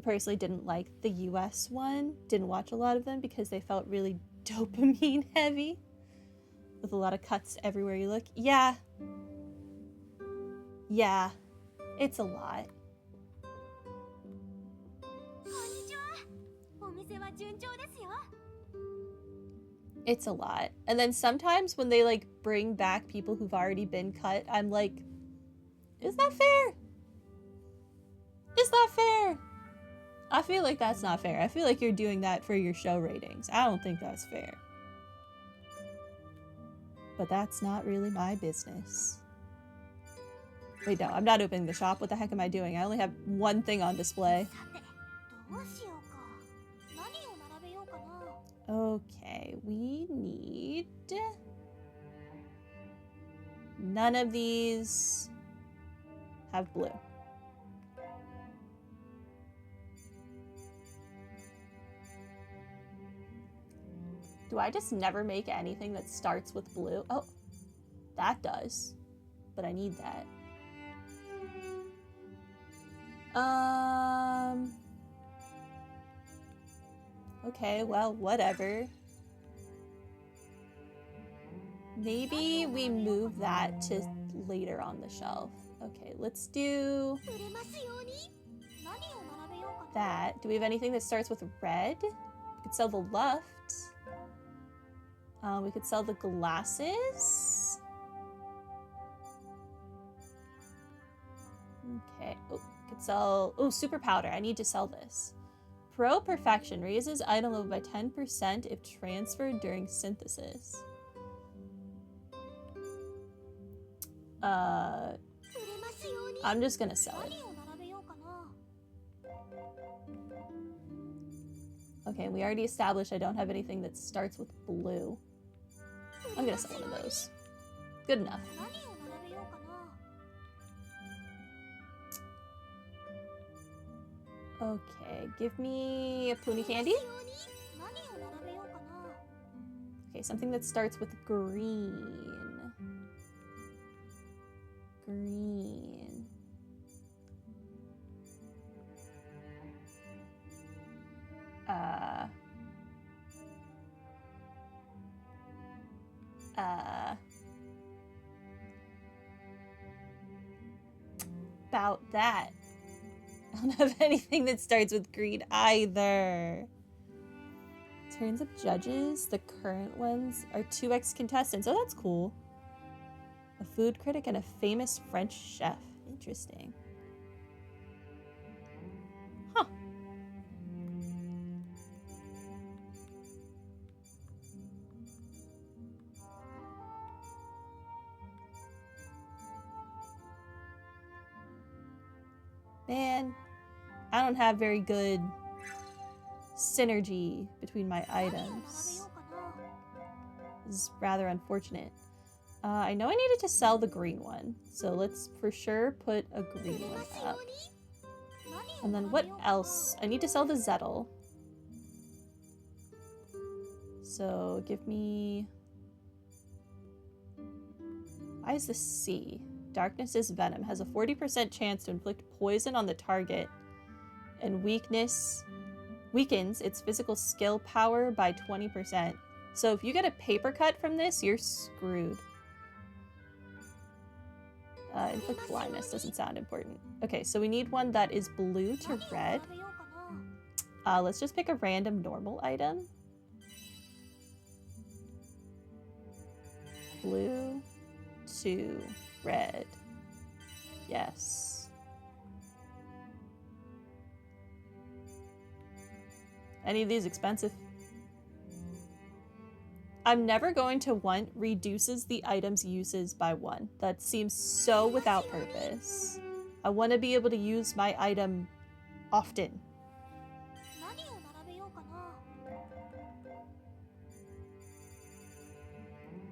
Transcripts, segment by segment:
personally didn't like the US one, didn't watch a lot of them because they felt really dopamine heavy with a lot of cuts everywhere you look. Yeah. Yeah. It's a lot. It's a lot. And then sometimes when they like bring back people who've already been cut, I'm like, is that fair? Is that fair? I feel like that's not fair. I feel like you're doing that for your show ratings. I don't think that's fair. But that's not really my business. Wait, no, I'm not opening the shop. What the heck am I doing? I only have one thing on display. Okay, we need... None of these have blue. Do I just never make anything that starts with blue? Oh, that does. But I need that. Okay, well, whatever. Maybe we move that to later on the shelf. Okay, let's do that. Do we have anything that starts with red? We could sell the Luft. We could sell the glasses. Okay. Oh, could sell... Oh, super powder. I need to sell this. Pro Perfection raises item level by 10% if transferred during synthesis. I'm just gonna sell it. Okay, we already established I don't have anything that starts with blue. I'm gonna sell one of those. Good enough. Okay, give me a Puni candy. Okay, something that starts with green. Green. About that. I don't have anything that starts with green either. Turns of judges. The current ones are 2x contestants. Oh, that's cool. A food critic and a famous French chef. Interesting. Huh. Man, I don't have very good synergy between my items. This is rather unfortunate. I know I needed to sell the green one, so let's for sure put a green one up. And then what else? I need to sell the Zettel. So give me... Why is the C? Darkness is venom. Has a 40% chance to inflict poison on the target. And weakens its physical skill power by 20%. So if you get a paper cut from this, you're screwed. Inflict blindness doesn't sound important. Okay, so we need one that is blue to red. Let's just pick a random normal item. Blue to red. Yes. Any of these expensive? I'm never going to want reduces the item's uses by 1. That seems so without purpose. I want to be able to use my item often.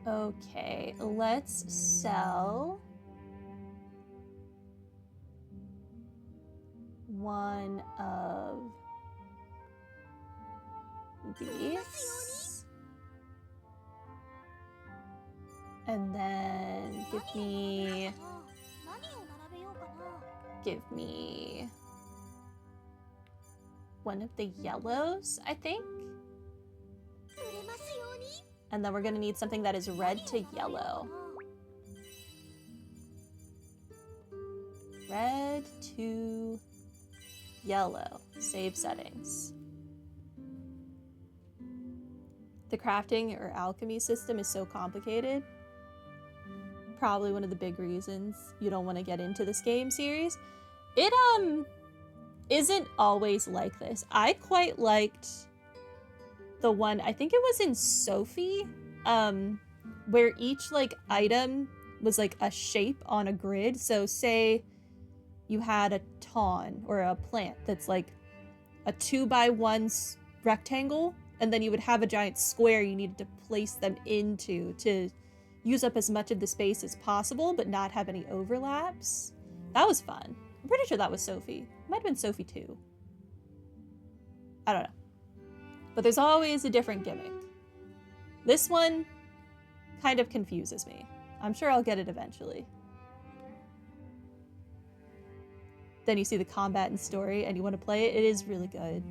Okay, let's sell one of these. And then give me one of the yellows, I think. And then we're gonna need something that is red to yellow. Red to yellow. Save settings. The crafting or alchemy system is so complicated. Probably one of the big reasons you don't want to get into this game series. It isn't always like this. I quite liked the one, I think it was in Sophie, where each like item was like a shape on a grid. So say you had a tawn or a plant that's like a 2x1 rectangle, and then you would have a giant square you needed to place them into to use up as much of the space as possible but not have any overlaps. That was fun. I'm pretty sure that was Sophie. It might have been Sophie 2. I don't know. But there's always a different gimmick. This one kind of confuses me. I'm sure I'll get it eventually. Then you see the combat and story and you want to play it. It is really good.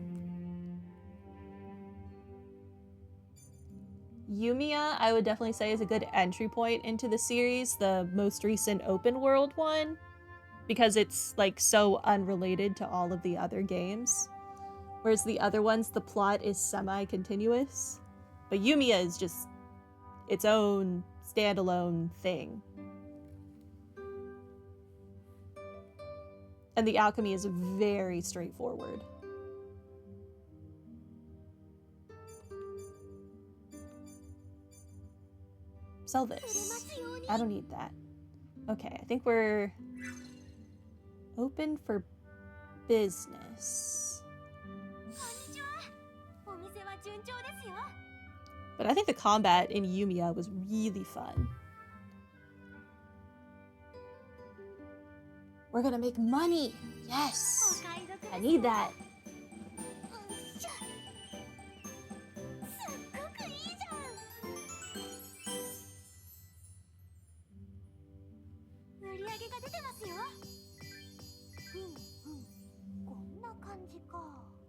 Yumiya, I would definitely say, is a good entry point into the series, the most recent open world one, because it's like so unrelated to all of the other games. Whereas the other ones, the plot is semi-continuous. But Yumiya is just its own standalone thing. And the alchemy is very straightforward. Sell this. I don't need that. Okay, I think we're open for business. But I think the combat in Yumiya was really fun. We're gonna make money! Yes! I need that!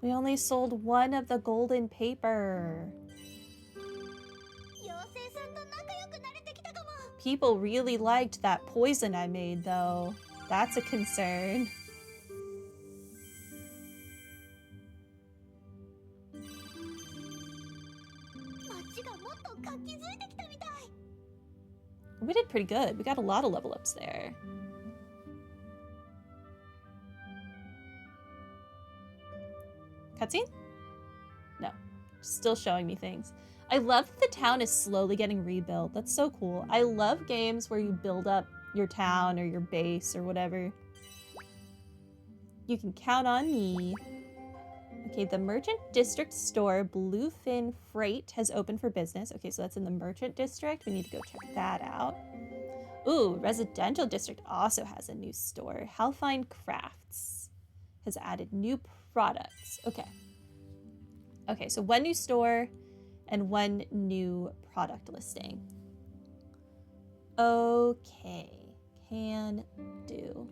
We only sold one of the golden paper. People really liked that poison I made, though. That's a concern. We did pretty good. We got a lot of level ups there. Cutscene? No. Still showing me things. I love that the town is slowly getting rebuilt. That's so cool. I love games where you build up your town or your base or whatever. You can count on me. Okay, the Merchant District store, Bluefin Freight, has opened for business. Okay, so that's in the Merchant District. We need to go check that out. Ooh, Residential District also has a new store. Halfine Crafts has added new products. Okay. Okay, so one new store and one new product listing. Okay, can do.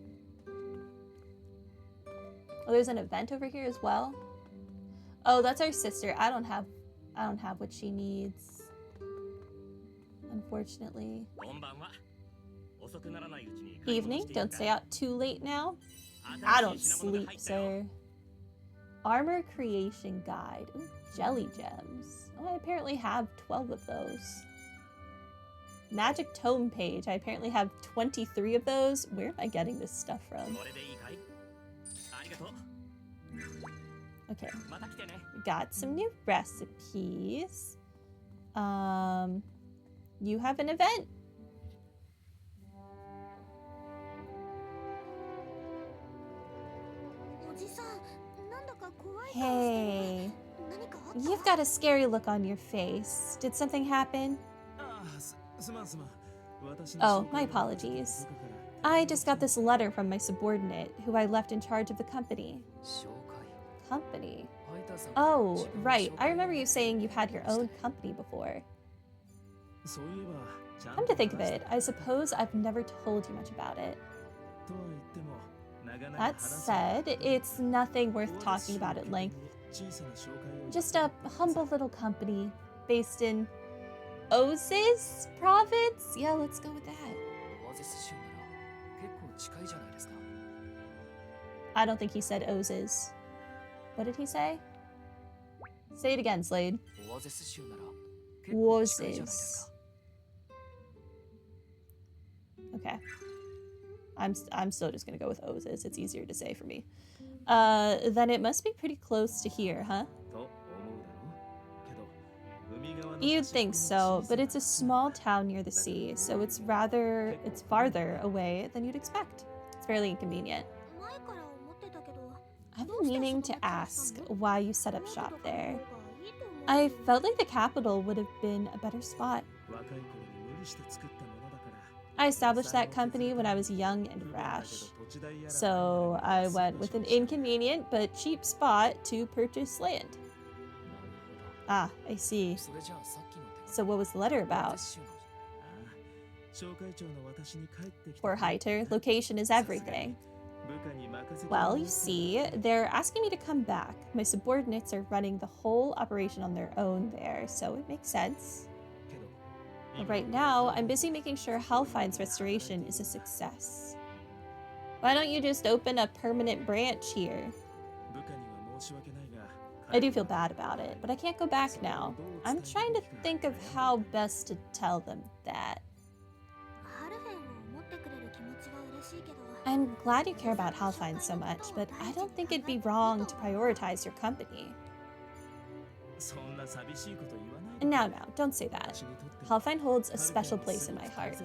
Oh, there's an event over here as well. Oh, that's our sister. I don't have what she needs, unfortunately. Evening, don't stay out too late now. I don't sleep, sir. Armor creation guide. Ooh, jelly gems. Oh, I apparently have 12 of those. Magic tome page. I apparently have 23 of those. Where am I getting this stuff from? Okay. We got some new recipes. You have an event. Hey, you've got a scary look on your face. Did something happen? Oh, my apologies. I just got this letter from my subordinate, who I left in charge of the company. Company? Oh, right. I remember you saying you had your own company before. Come to think of it, I suppose I've never told you much about it. That said, it's nothing worth talking about at length Just a humble little company based in Ozis province? Yeah, let's go with that. I don't think he said Ozis. What did he say? Say it again, Slade. Ozis. Okay. I'm still just gonna go with Ozis. It's easier to say for me. Then it must be pretty close to here, huh? You'd think so, but it's a small town near the sea, so it's farther away than you'd expect. It's fairly inconvenient. I've been meaning to ask why you set up shop there. I felt like the capital would have been a better spot. I established that company when I was young and rash, so I went with an inconvenient but cheap spot to purchase land. Ah, I see. So what was the letter about? Poor Heiter, location is everything. Well, you see, they're asking me to come back. My subordinates are running the whole operation on their own there, so it makes sense. But right now, I'm busy making sure Hellfine's restoration is a success. Why don't you just open a permanent branch here? I do feel bad about it, but I can't go back now. I'm trying to think of how best to tell them that. I'm glad you care about Hellfine so much, but I don't think it'd be wrong to prioritize your company. Now, don't say that. Hellfine holds a special place in my heart.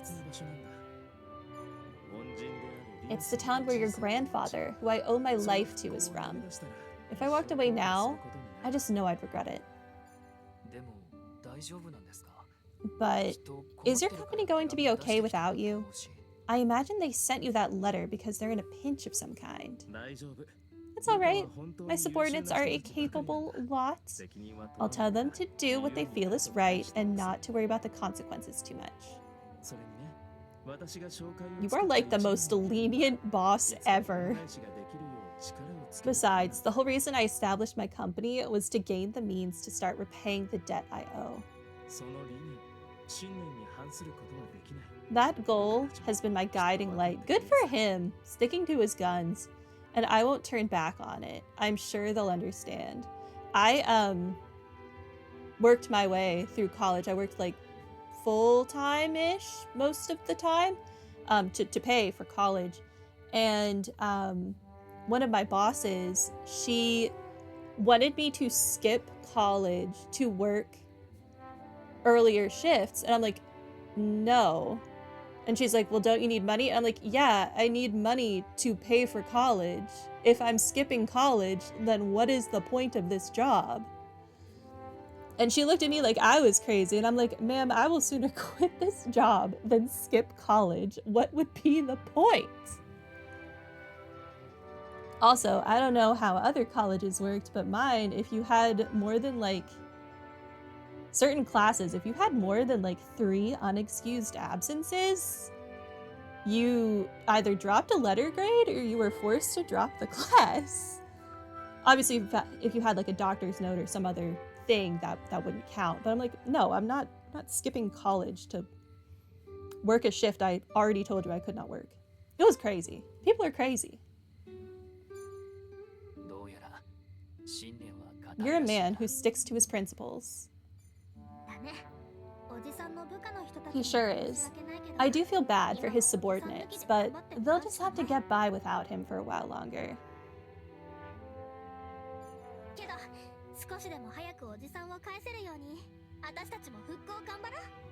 It's the town where your grandfather, who I owe my life to, is from. If I walked away now, I just know I'd regret it. But is your company going to be okay without you? I imagine they sent you that letter because they're in a pinch of some kind. It's alright. My subordinates are a capable lot. I'll tell them to do what they feel is right and not to worry about the consequences too much. You are like the most lenient boss ever. Besides, the whole reason I established my company was to gain the means to start repaying the debt I owe. That goal has been my guiding light. Good for him, sticking to his guns. And I won't turn back on it. I'm sure they'll understand. I worked my way through college. I worked like full-time-ish most of the time to pay for college. And one of my bosses, she wanted me to skip college to work earlier shifts. And I'm like, no. And she's like, well, don't you need money? And I'm like, yeah, I need money to pay for college. If I'm skipping college, then what is the point of this job? And she looked at me like I was crazy. And I'm like, ma'am, I will sooner quit this job than skip college. What would be the point? Also, I don't know how other colleges worked, but mine, if you had more than like certain classes, if you had more than like 3 unexcused absences, you either dropped a letter grade or you were forced to drop the class. Obviously, if you had like a doctor's note or some other thing, that wouldn't count. But I'm like, no, I'm not skipping college to work a shift I already told you I could not work. It was crazy. People are crazy. You're a man who sticks to his principles. He sure is. I do feel bad for his subordinates, but they'll just have to get by without him for a while longer.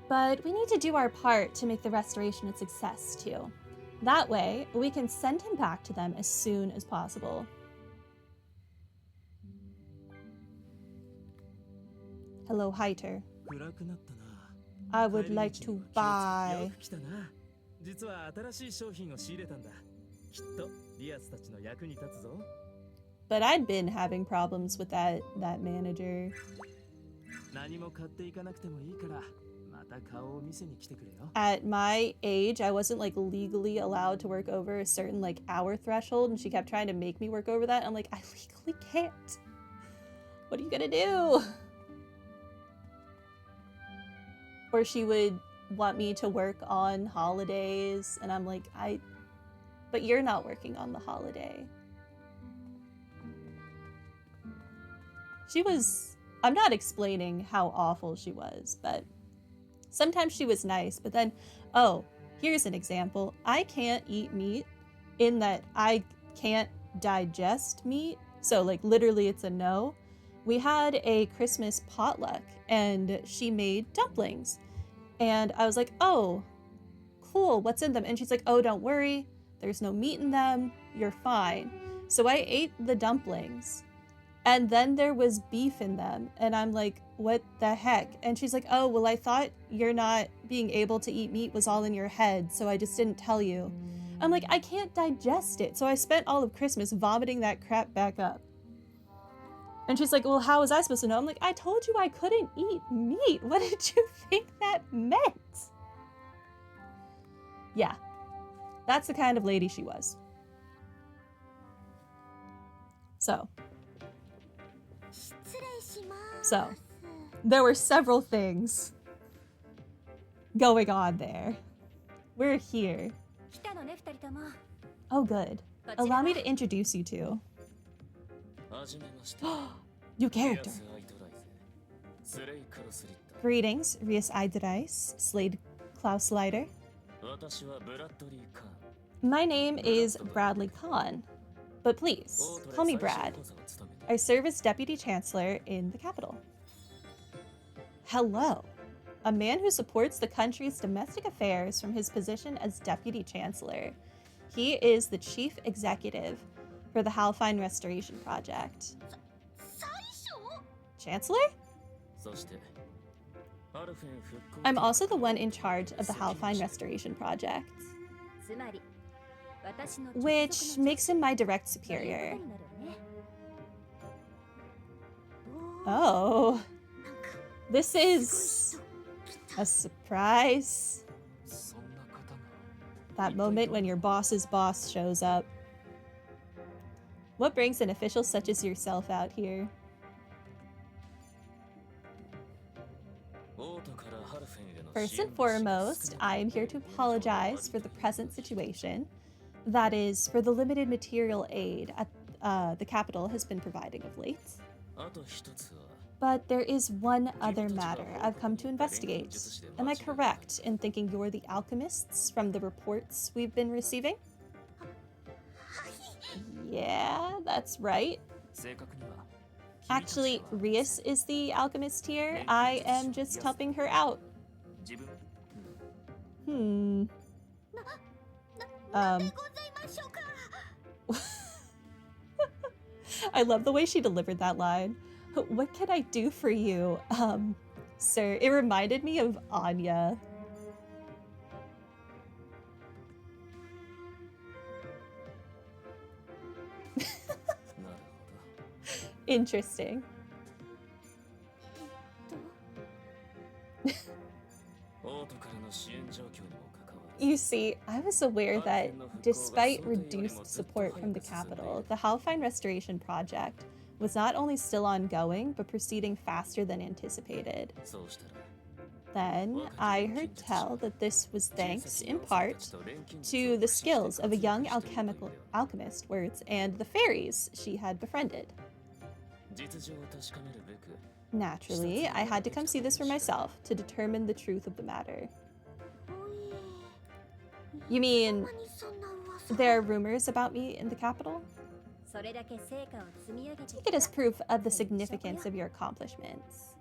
But we need to do our part to make the restoration a success, too. That way, we can send him back to them as soon as possible. Hello, Heiter. I would like to buy. But I'd been having problems with that manager. At my age, I wasn't like legally allowed to work over a certain like hour threshold, and she kept trying to make me work over that. I'm like, I legally can't. What are you gonna do? Or she would want me to work on holidays, and I'm like, but you're not working on the holiday. I'm not explaining how awful she was, but sometimes she was nice, but then, here's an example. I can't eat meat in that I can't digest meat. So like literally it's a no. We had a Christmas potluck and she made dumplings. And I was like, oh, cool, what's in them? And she's like, oh, don't worry. There's no meat in them. You're fine. So I ate the dumplings. And then there was beef in them. And I'm like, what the heck? And she's like, oh, well, I thought you're not being able to eat meat was all in your head. So I just didn't tell you. I'm like, I can't digest it. So I spent all of Christmas vomiting that crap back up. And she's like, well, how was I supposed to know? I'm like, I told you I couldn't eat meat. What did you think that meant? Yeah, that's the kind of lady she was. So, there were several things going on there. We're here. Oh, good. Allow me to introduce you to. New character. Greetings, Rias Idrais, Slade Klaus Leiter. My name is Bradley Kahn, but please, call me Brad. I serve as Deputy Chancellor in the capital. Hello. A man who supports the country's domestic affairs from his position as Deputy Chancellor. He is the Chief Executive for the Halfine Restoration Project. Chancellor? I'm also the one in charge of the Halfine Restoration Project, which makes him my direct superior. Oh, this is a surprise. That moment when your boss's boss shows up. What brings an official such as yourself out here? First and foremost, I am here to apologize for the present situation. That is, for the limited material aid the capital has been providing of late. But there is one other matter I've come to investigate. Am I correct in thinking you're the alchemists from the reports we've been receiving? Yeah, that's right. Actually, Rias is the alchemist here. I am just helping her out. I love the way she delivered that line. What can I do for you, sir? It reminded me of Anya. Interesting. You see, I was aware that despite reduced support from the capital, the Halfine Restoration Project was not only still ongoing, but proceeding faster than anticipated. Then, I heard tell that this was thanks, in part, to the skills of a young alchemist, and the fairies she had befriended. Naturally, I had to come see this for myself to determine the truth of the matter. You mean, there are rumors about me in the capital? Take it as proof of the significance of your accomplishments.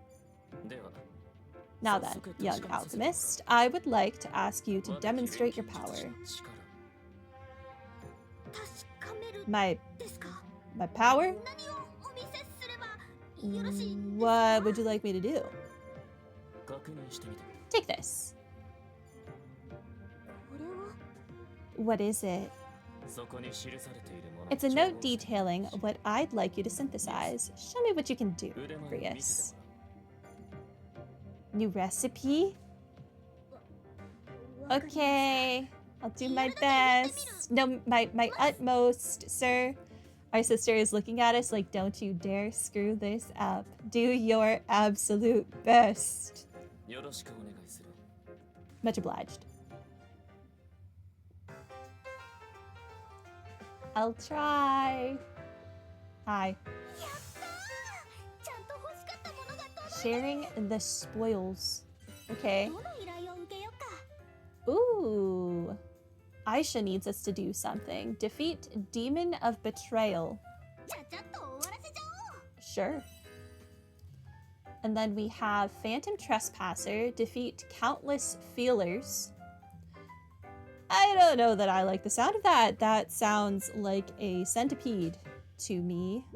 Now then, young alchemist, I would like to ask you to demonstrate your power. My power? What would you like me to do? Take this. What is it? It's a note detailing what I'd like you to synthesize. Show me what you can do, Rias. New recipe? Okay, I'll do my best. No, my utmost, sir. Our sister is looking at us like, don't you dare screw this up. Do your absolute best. Much obliged. I'll try. Hi. Sharing the spoils. Okay. Ooh. Aisha needs us to do something. Defeat Demon of Betrayal. Sure. And then we have Phantom Trespasser. Defeat Countless Feelers. I don't know that I like the sound of that. That sounds like a centipede to me.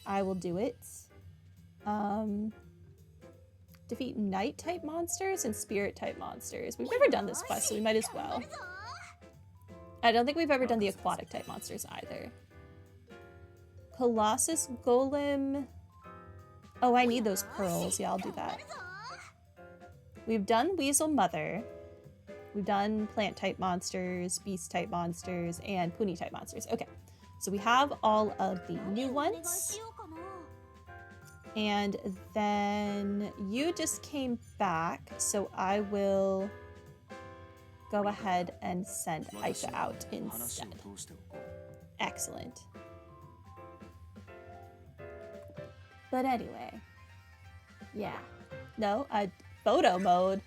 I will do it. Defeat night-type monsters and spirit-type monsters. We've never done this quest, so we might as well. I don't think we've ever done the aquatic-type monsters either. Colossus Golem. Oh, I need those pearls. Yeah, I'll do that. We've done Weasel Mother. We've done plant-type monsters, beast-type monsters, and Puni-type monsters. Okay, so we have all of the new ones. And then you just came back, so I will go ahead and send Aisha out instead. Excellent. But anyway, yeah. No, photo mode.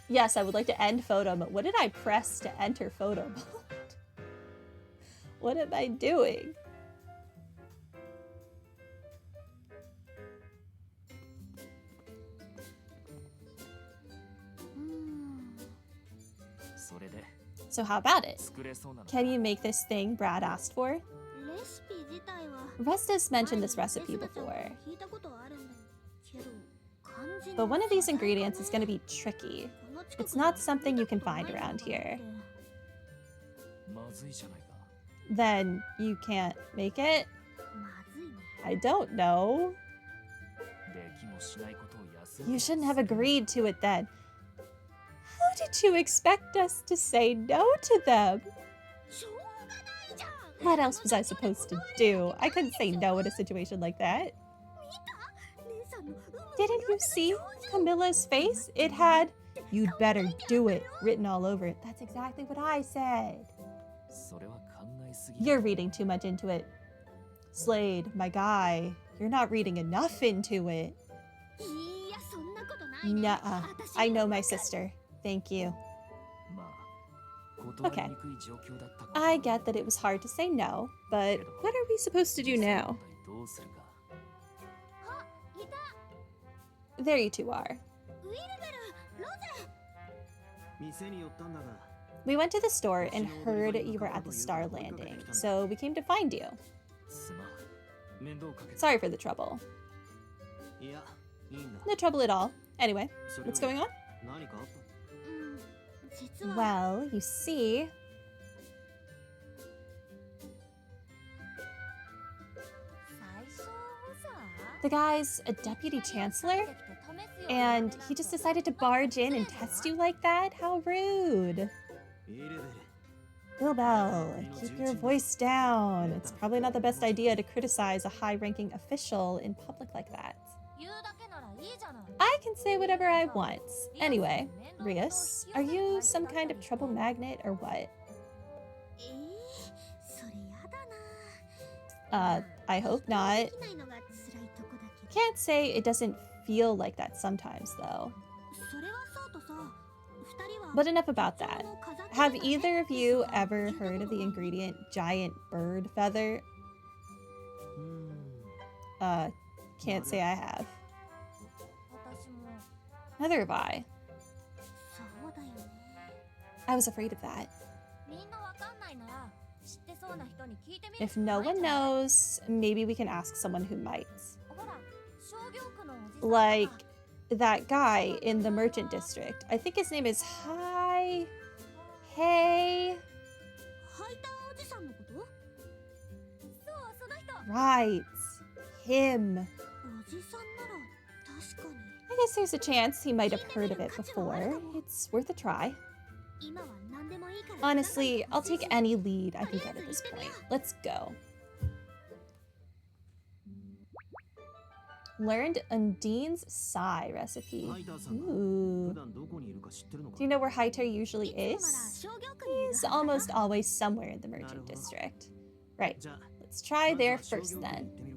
Yes, I would like to end photo mode. What did I press to enter photo mode? What am I doing? So how about it? Can you make this thing Brad asked for? Resta's mentioned this recipe before. But one of these ingredients is going to be tricky. It's not something you can find around here. Then you can't make it? I don't know. You shouldn't have agreed to it then. How did you expect us to say no to them? What else was I supposed to do? I couldn't say no in a situation like that. Didn't you see Camilla's face? It had, "You'd better do it," written all over it. That's exactly what I said. You're reading too much into it. Slade, my guy, you're not reading enough into it. Nuh-uh. I know my sister. Thank you. Okay. I get that it was hard to say no, but what are we supposed to do now? There you two are. We went to the store and heard you were at the Star Landing, so we came to find you. Sorry for the trouble. No trouble at all. Anyway, what's going on? Well, you see... The guy's a deputy chancellor, and he just decided to barge in and test you like that? How rude. Bilbel, keep your voice down. It's probably not the best idea to criticize a high-ranking official in public like that. I can say whatever I want. Anyway, Rias, are you some kind of trouble magnet or what? I hope not. Can't say it doesn't feel like that sometimes, though. But enough about that. Have either of you ever heard of the ingredient giant bird feather? Can't say I have. Neither have I. I was afraid of that. If no one knows, maybe we can ask someone who might. Like that guy in the merchant district. I think his name is Hey. Right. Him. I guess there's a chance he might have heard of it before. It's worth a try. Honestly, I'll take any lead I can get at this point. Let's go. Learned Undine's Sigh recipe. Ooh. Do you know where Haiter usually is? He's almost always somewhere in the merchant district. Right, let's try there first then.